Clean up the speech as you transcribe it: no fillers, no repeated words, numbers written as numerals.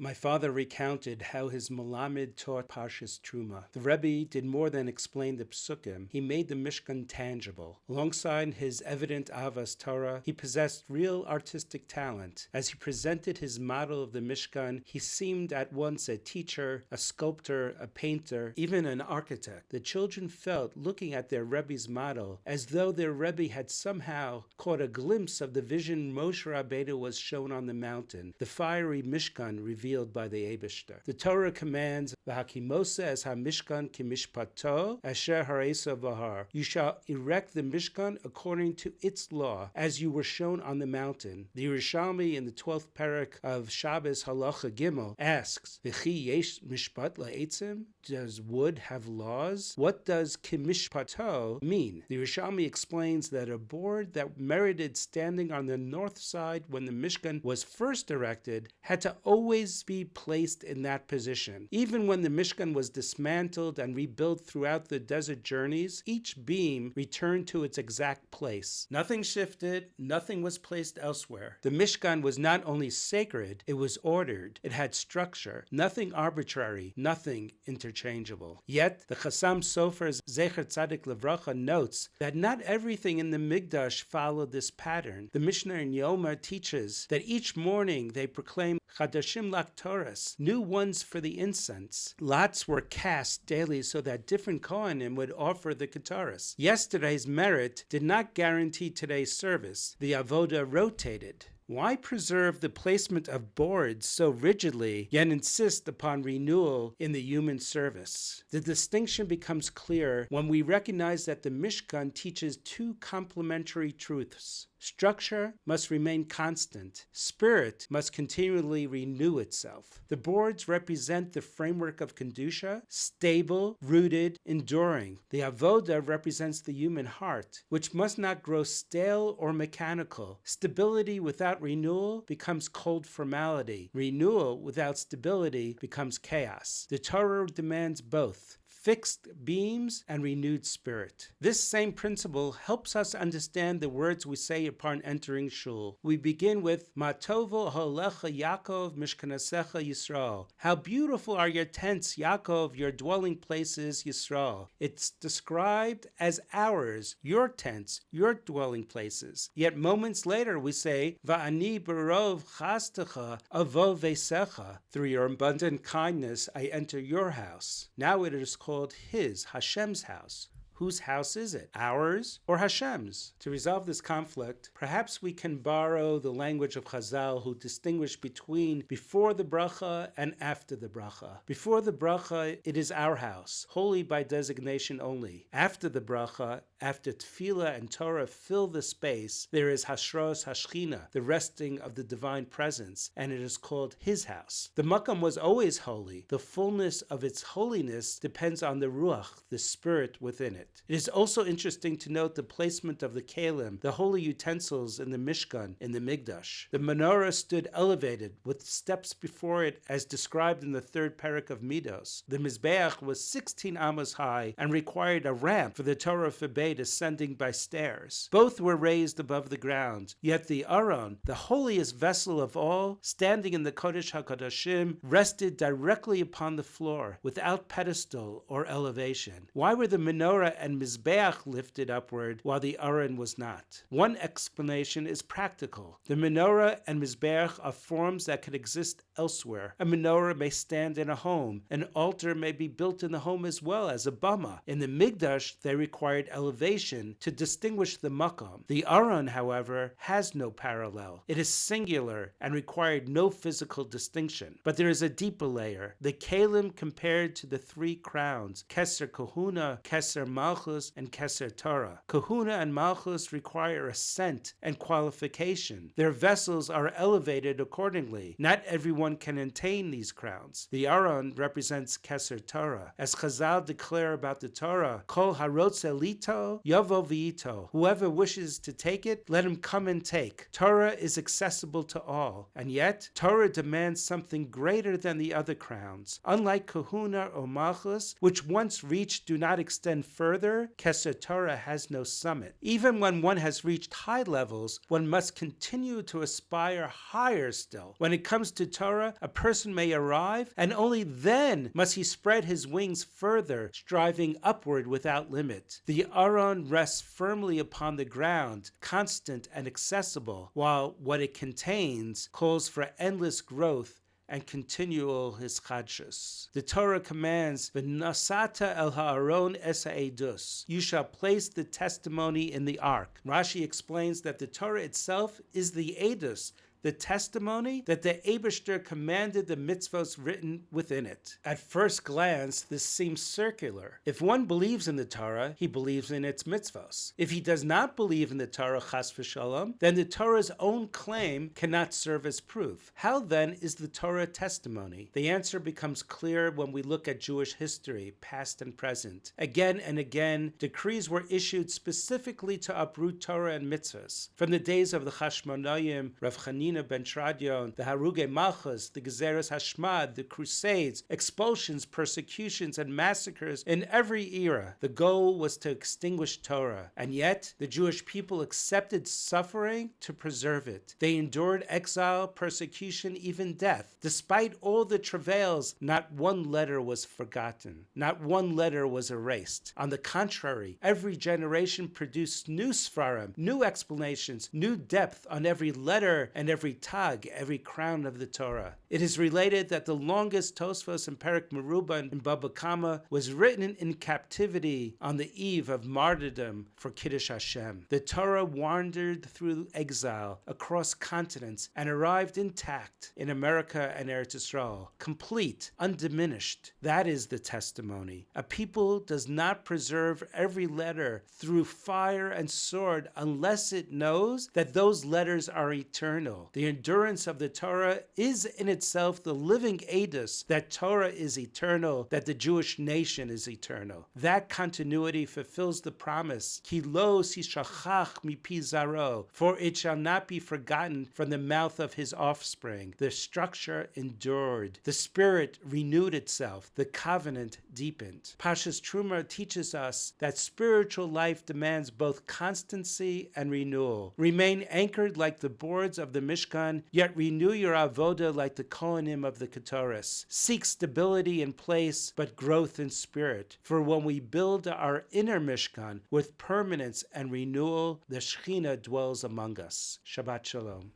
My father recounted how his Melamed taught Parshas Terumah. The Rebbe did more than explain the psukim. He made the Mishkan tangible. Alongside his evident Avas Torah, he possessed real artistic talent. As he presented his model of the Mishkan, he seemed at once a teacher, a sculptor, a painter, even an architect. The children felt, looking at their Rebbe's model, as though their Rebbe had somehow caught a glimpse of the vision Moshe Rabbeinu was shown on the mountain, the fiery Mishkan revealed by the Eibishter. The Torah commands, "V'hakimosa es hamishkan kimishpato asher haresa v'har." You shall erect the Mishkan according to its law, as you were shown on the mountain. The Yerushalmi in the 12th parak of Shabbos Halacha Gimel asks, "V'chi yesh mishpat la'etzim?" Does wood have laws? What does kimishpato mean? The Yerushalmi explains that a board that merited standing on the north side when the Mishkan was first erected had to always be placed in that position. Even when the Mishkan was dismantled and rebuilt throughout the desert journeys, each beam returned to its exact place. Nothing shifted, nothing was placed elsewhere. The Mishkan was not only sacred, it was ordered. It had structure, nothing arbitrary, nothing interchangeable. Yet, the Chassam Sofer's Zecher Tzadik Levracha notes that not everything in the Migdash followed this pattern. The Mishnah in Yoma teaches that each morning they proclaim Chadashim Laktoras, new ones for the incense. Lots were cast daily so that different Kohanim would offer the Ketaras. Yesterday's merit did not guarantee today's service. The Avoda rotated. Why preserve the placement of boards so rigidly, yet insist upon renewal in the human service? The distinction becomes clear when we recognize that the Mishkan teaches two complementary truths. Structure must remain constant. Spirit must continually renew itself. The boards represent the framework of Kedusha, stable, rooted, enduring. The Avoda represents the human heart, which must not grow stale or mechanical. Stability without renewal becomes cold formality. Renewal without stability becomes chaos. The Torah demands both. Fixed beams and renewed spirit. This same principle helps us understand the words we say upon entering shul. We begin with Matovo holecha Yaakov mishkanasecha Yisrael. How beautiful are your tents, Yaakov, your dwelling places, Yisrael. It's described as ours, your tents, your dwelling places. Yet moments later we say Va'ani berov chastecha avo vesecha. Through your abundant kindness I enter your house. Now it is called his, Hashem's house. Whose house is it? Ours or Hashem's? To resolve this conflict, perhaps we can borrow the language of Chazal, who distinguish between before the bracha and after the bracha. Before the bracha, it is our house, holy by designation only. After the bracha, after tefillah and Torah fill the space, there is hashros hashchina, the resting of the divine presence, and it is called his house. The makam was always holy. The fullness of its holiness depends on the ruach, the spirit within it. It is also interesting to note the placement of the kelim, the holy utensils in the Mishkan, in the Migdash. The menorah stood elevated, with steps before it as described in the 3rd parak of Midos. The Mizbeach was 16 amos high and required a ramp for the Torah forbade ascending by stairs. Both were raised above the ground, yet the Aron, the holiest vessel of all, standing in the Kodesh HaKodashim, rested directly upon the floor, without pedestal or elevation. Why were the menorah and Mizbeach lifted upward while the Aron was not? One explanation is practical. The menorah and Mizbeach are forms that could exist elsewhere. A menorah may stand in a home. An altar may be built in the home as well as a bama. In the Migdash, they required elevation to distinguish the makam. The Aron, however, has no parallel. It is singular and required no physical distinction. But there is a deeper layer. The kelim compared to the 3 crowns, Keser Kahuna, Keser Malchus, and Keser Torah. Kahuna and Malchus require ascent and qualification. Their vessels are elevated accordingly. Not everyone can attain these crowns. The Aron represents Keser Torah. As Chazal declare about the Torah, Kol harotze lito, yavo v'ito. Whoever wishes to take it, let him come and take. Torah is accessible to all. And yet, Torah demands something greater than the other crowns. Unlike Kahuna or Malchus, which once reached do not extend further, Keser Torah has no summit. Even when one has reached high levels, one must continue to aspire higher still. When it comes to Torah, Torah, a person may arrive, and only then must he spread his wings further, striving upward without limit. The Aron rests firmly upon the ground, constant and accessible, while what it contains calls for endless growth and continual hischadshus. The Torah commands, "V'nasata el ha'aron es ha'edus." You shall place the testimony in the ark. Rashi explains that the Torah itself is the edus, the testimony that the Eibishter commanded the mitzvos written within it. At first glance, this seems circular. If one believes in the Torah, he believes in its mitzvos. If he does not believe in the Torah, chas v'shalom, then the Torah's own claim cannot serve as proof. How then is the Torah testimony? The answer becomes clear when we look at Jewish history, past and present. Again and again, decrees were issued specifically to uproot Torah and mitzvos. From the days of the Chashmonaim, Rav Chanina ben Tradion, the Haruge Malchus, the Gezeres Hashmad, the Crusades, expulsions, persecutions, and massacres in every era. The goal was to extinguish Torah, and yet the Jewish people accepted suffering to preserve it. They endured exile, persecution, even death. Despite all the travails, not one letter was forgotten. Not one letter was erased. On the contrary, every generation produced new svarim, new explanations, new depth on every letter and every tag, every crown of the Torah. It is related that the longest Tosfos and Perek Meruba in Baba Kama was written in captivity on the eve of martyrdom for Kiddush Hashem. The Torah wandered through exile across continents and arrived intact in America and Eretz Yisrael, complete, undiminished. That is the testimony. A people does not preserve every letter through fire and sword unless it knows that those letters are eternal. The endurance of the Torah is in itself the living edus that Torah is eternal, that the Jewish nation is eternal. That continuity fulfills the promise, Ki lo sishachach mipi zaro, for it shall not be forgotten from the mouth of his offspring. The structure endured. The spirit renewed itself. The covenant deepened. Parshas Terumah teaches us that spiritual life demands both constancy and renewal. Remain anchored like the boards of the Mishkan, yet renew your avoda like the Kohanim of the Ketores. Seek stability in place, but growth in spirit. For when we build our inner Mishkan with permanence and renewal, the Shekhinah dwells among us. Shabbat Shalom.